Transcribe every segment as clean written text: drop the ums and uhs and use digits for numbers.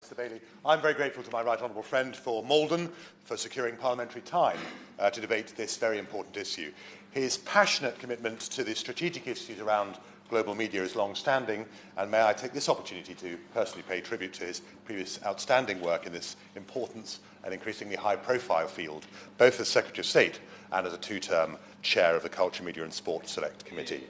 Mr. Bailey. I'm very grateful to my right honourable friend for Malden for securing parliamentary time to debate this very important issue. His passionate commitment to the strategic issues around global media is long-standing, and may I take this opportunity to personally pay tribute to his previous outstanding work in this important and increasingly high-profile field, both as Secretary of State and as a two-term chair of the Culture, Media and Sport Select Committee.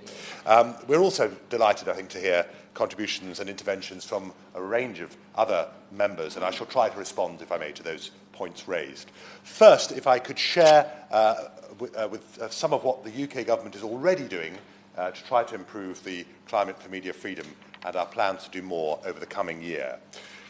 We're also delighted, I think, to hear contributions and interventions from a range of other members, and I shall try to respond, if I may, to those points raised. First, if I could share with some of what the UK government is already doing to try to improve the climate for media freedom and our plans to do more over the coming year.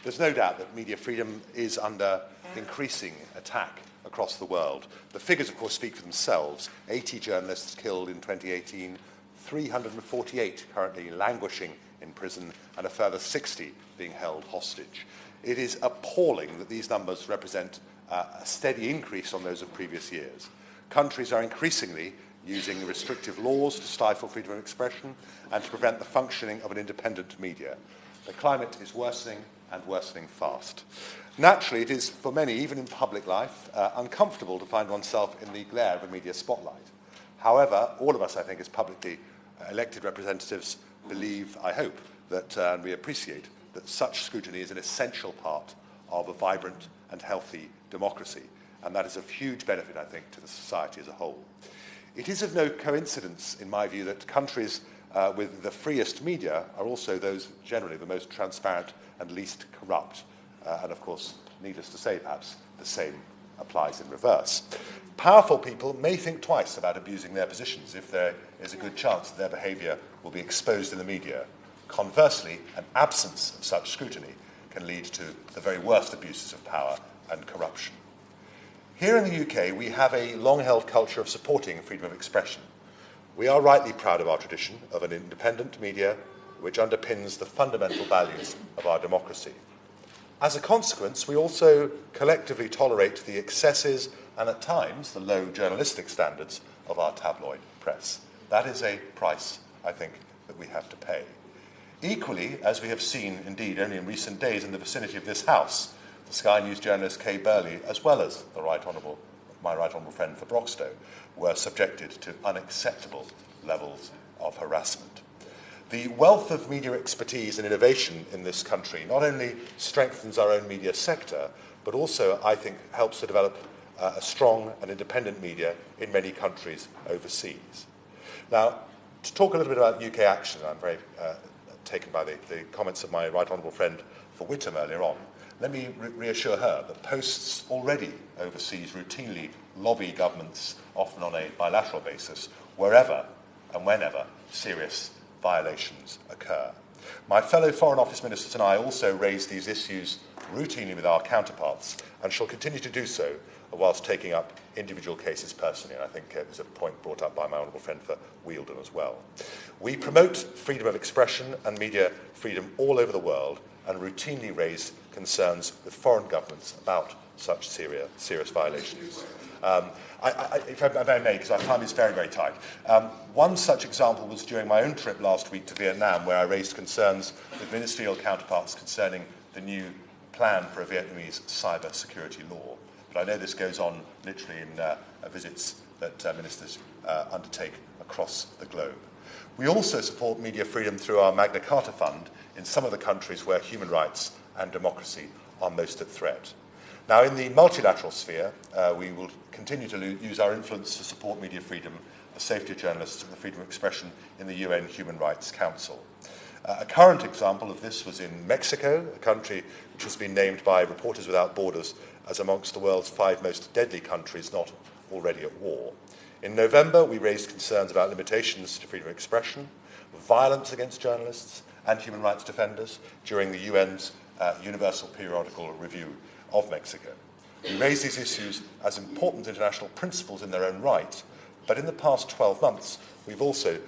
There's no doubt that media freedom is under increasing attack across the world. The figures, of course, speak for themselves. 80 journalists killed in 2018, 348 currently languishing in prison, and a further 60 being held hostage. It is appalling that these numbers represent a steady increase on those of previous years. Countries are increasingly using restrictive laws to stifle freedom of expression and to prevent the functioning of an independent media. The climate is worsening and worsening fast. Naturally, it is, for many, even in public life, uncomfortable to find oneself in the glare of a media spotlight. However, all of us, I think, as publicly elected representatives, believe, I hope, that and we appreciate that such scrutiny is an essential part of a vibrant and healthy democracy, and that is of huge benefit, I think, to the society as a whole. It is of no coincidence, in my view, that countries with the freest media are also those generally the most transparent and least corrupt. And of course, needless to say, perhaps, the same applies in reverse. Powerful people may think twice about abusing their positions if there is a good chance that their behaviour will be exposed in the media. Conversely, an absence of such scrutiny can lead to the very worst abuses of power and corruption. Here in the UK, we have a long-held culture of supporting freedom of expression. We are rightly proud of our tradition of an independent media which underpins the fundamental values of our democracy. As a consequence, we also collectively tolerate the excesses and at times the low journalistic standards of our tabloid press. That is a price, I think, that we have to pay. Equally, as we have seen, indeed, only in recent days in the vicinity of this House, the Sky News journalist Kay Burley, as well as my right honourable friend for Broxtowe, were subjected to unacceptable levels of harassment. The wealth of media expertise and innovation in this country not only strengthens our own media sector, but also, I think, helps to develop a strong and independent media in many countries overseas. Now, to talk a little bit about UK action, I'm very taken by the comments of my right honourable friend for Whittam earlier on. Let me reassure her that posts already overseas routinely lobby governments, often on a bilateral basis, wherever and whenever serious violations occur. My fellow Foreign Office ministers and I also raise these issues routinely with our counterparts and shall continue to do so whilst taking up individual cases personally, and I think it was a point brought up by my honourable friend for Wealdon as well. We promote freedom of expression and media freedom all over the world and routinely raise concerns with foreign governments about such serious violations. If I may, because our time is very, very tight. One such example was during my own trip last week to Vietnam, where I raised concerns with ministerial counterparts concerning the new plan for a Vietnamese cyber security law. But I know this goes on literally in visits that ministers undertake across the globe. We also support media freedom through our Magna Carta Fund in some of the countries where human rights and democracy are most at threat. Now, in the multilateral sphere, we will continue to use our influence to support media freedom, the safety of journalists and the freedom of expression in the UN Human Rights Council. A current example of this was in Mexico, a country which has been named by Reporters Without Borders as amongst the world's 5 most deadly countries not already at war. In November, we raised concerns about limitations to freedom of expression, violence against journalists and human rights defenders during the UN's Universal Periodical Review of Mexico. We raised these issues as important international principles in their own right, but in the past 12 months, we've also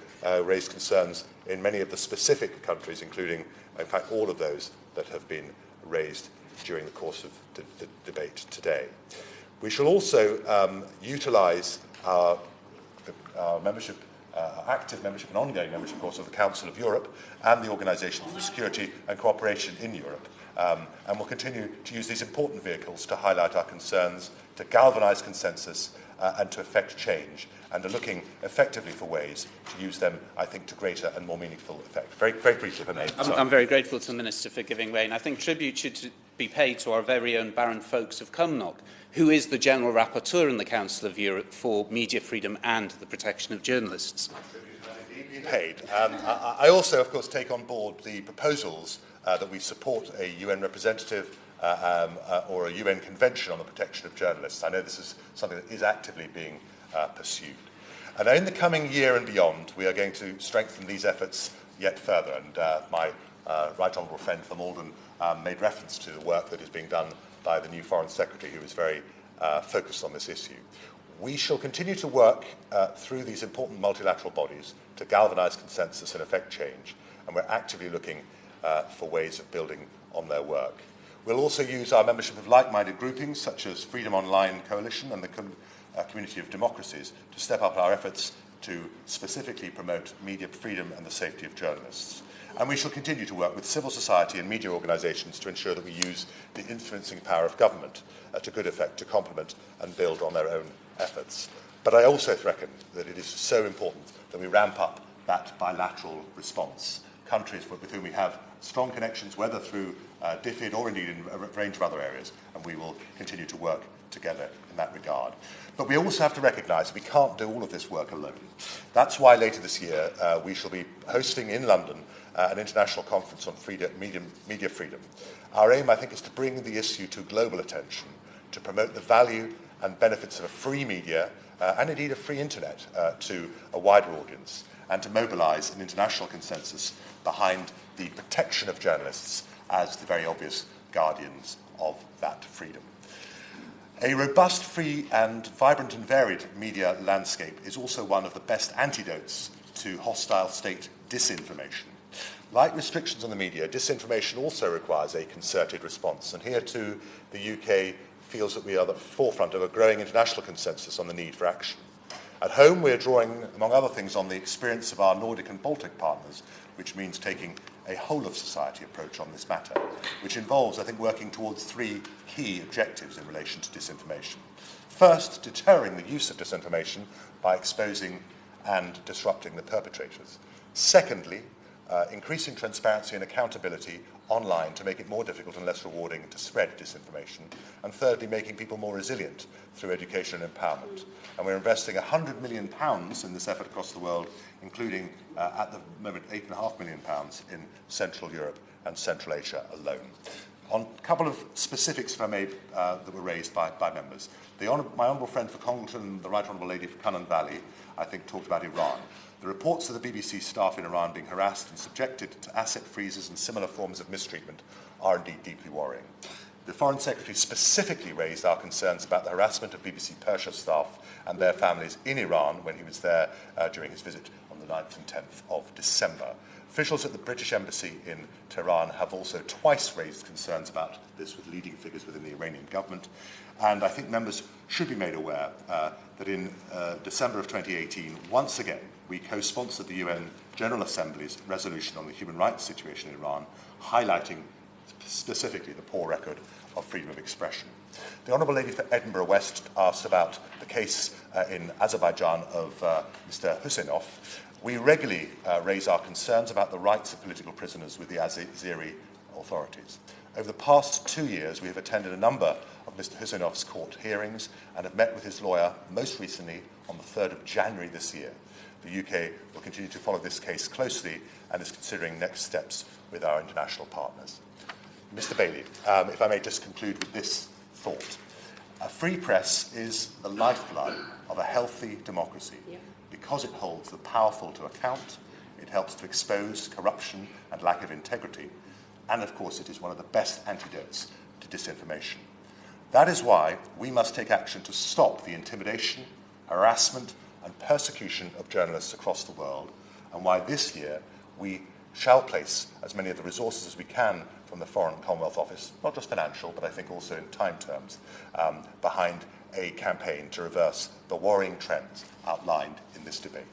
raised concerns in many of the specific countries, including, in fact, all of those that have been raised during the course of the debate today. We shall also utilise our membership, active membership and ongoing membership, of course, of the Council of Europe and the Organisation for Security and Cooperation in Europe and we'll continue to use these important vehicles to highlight our concerns, to galvanise consensus, and to effect change, and are looking effectively for ways to use them, I think, to greater and more meaningful effect. Very, very briefly, if I may. I'm very grateful to the Minister for giving way, and I think tribute should be paid to our very own Baron Folkes of Cumnock, who is the General Rapporteur in the Council of Europe for media freedom and the protection of journalists. Paid. I also, of course, take on board the proposals that we support a UN representative or a UN convention on the protection of journalists. I know this is something that is actively being pursued. And in the coming year and beyond, we are going to strengthen these efforts yet further. And my Right Honourable friend from Malden made reference to the work that is being done by the new Foreign Secretary, who is very focused on this issue. We shall continue to work through these important multilateral bodies to galvanise consensus and effect change, and we're actively looking for ways of building on their work. We'll also use our membership of like-minded groupings such as Freedom Online Coalition and the Community of Democracies to step up our efforts to specifically promote media freedom and the safety of journalists. And we shall continue to work with civil society and media organisations to ensure that we use the influencing power of government to good effect to complement and build on their own efforts. But I also reckon that it is so important that we ramp up that bilateral response. Countries with whom we have strong connections, whether through DFID or indeed in a range of other areas, and we will continue to work together in that regard. But we also have to recognise we can't do all of this work alone. That's why later this year we shall be hosting in London an international conference on media freedom. Our aim, I think, is to bring the issue to global attention, to promote the value and benefits of a free media and indeed a free internet to a wider audience, and to mobilise an international consensus behind the protection of journalists as the very obvious guardians of that freedom. A robust, free and vibrant and varied media landscape is also one of the best antidotes to hostile state disinformation. Like restrictions on the media, disinformation also requires a concerted response, and here too the UK feels that we are at the forefront of a growing international consensus on the need for action. At home, we're drawing, among other things, on the experience of our Nordic and Baltic partners, which means taking a whole-of-society approach on this matter, which involves, I think, working towards three key objectives in relation to disinformation. First, deterring the use of disinformation by exposing and disrupting the perpetrators. Secondly, increasing transparency and accountability online to make it more difficult and less rewarding to spread disinformation. And thirdly, making people more resilient through education and empowerment. And we're investing £100 million in this effort across the world, including, at the moment, £8.5 million in Central Europe and Central Asia alone. On a couple of specifics, if I may, that were raised by members. My honourable friend for Congleton, the Right Honourable Lady for Cunnan Valley, I think talked about Iran. The reports of the BBC staff in Iran being harassed and subjected to asset freezes and similar forms of mistreatment are indeed deeply worrying. The Foreign Secretary specifically raised our concerns about the harassment of BBC Persia staff and their families in Iran when he was there during his visit on the 9th and 10th of December. Officials at the British Embassy in Tehran have also twice raised concerns about this with leading figures within the Iranian government. And I think members should be made aware that in December of 2018, once again, we co-sponsored the UN General Assembly's resolution on the human rights situation in Iran, highlighting specifically the poor record of freedom of expression. The Honourable Lady for Edinburgh West asked about the case in Azerbaijan of Mr. Husseinov. We regularly raise our concerns about the rights of political prisoners with the Azeri authorities. Over the past 2 years, we have attended a number of Mr. Husseinov's court hearings and have met with his lawyer, most recently on the 3rd of January this year. The UK will continue to follow this case closely and is considering next steps with our international partners. Mr. Bailey, if I may just conclude with this thought. A free press is the lifeblood of a healthy democracy because it holds the powerful to account, it helps to expose corruption and lack of integrity, and of course it is one of the best antidotes to disinformation. That is why we must take action to stop the intimidation, harassment and persecution of journalists across the world, and why this year we shall place as many of the resources as we can from the Foreign Commonwealth Office, not just financial, but I think also in time terms, behind a campaign to reverse the worrying trends outlined in this debate.